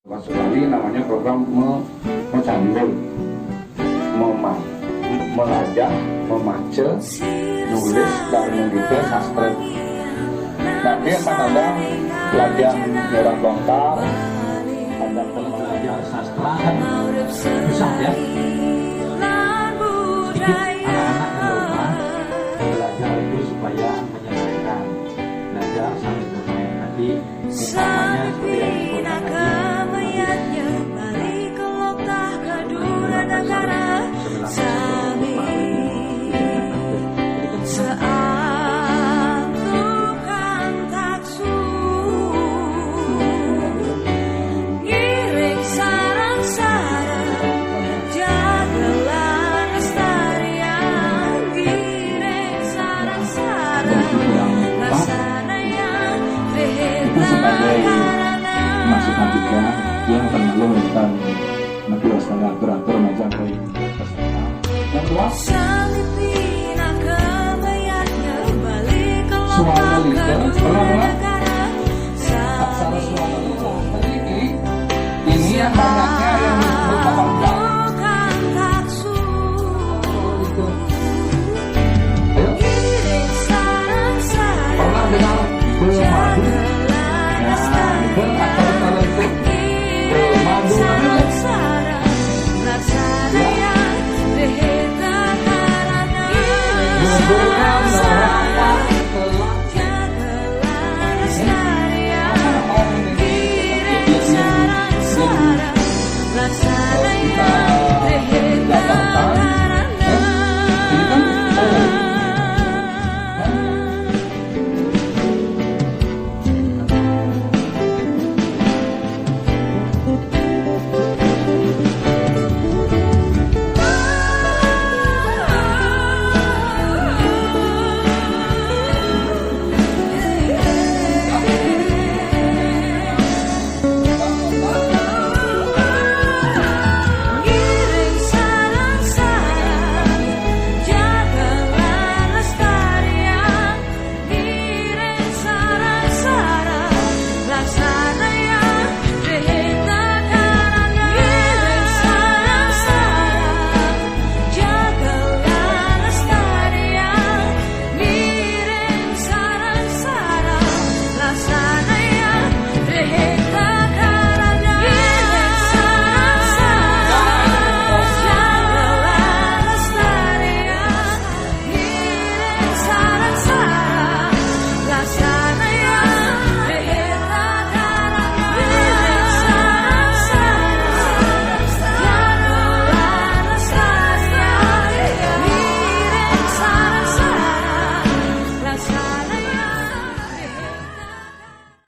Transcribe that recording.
Sekali namanya program mecanggul, melajak, memaca, nulis dan mendetail sastra. Nanti akan ada pelajaran nyerang bongkar, ada pelajaran sastra kan susah ya. Sedikit anak-anak yang rumah belajar itu supaya menyelesaikan, belajar sambil bermain. Nanti utamanya seperti yang disebutkan tadi. Masukan tiga yang akan melahirkan nanti asalnya atur-atur macam baik yang dua suara lidah pelan-pelan aksara suara lidah ini yang banyak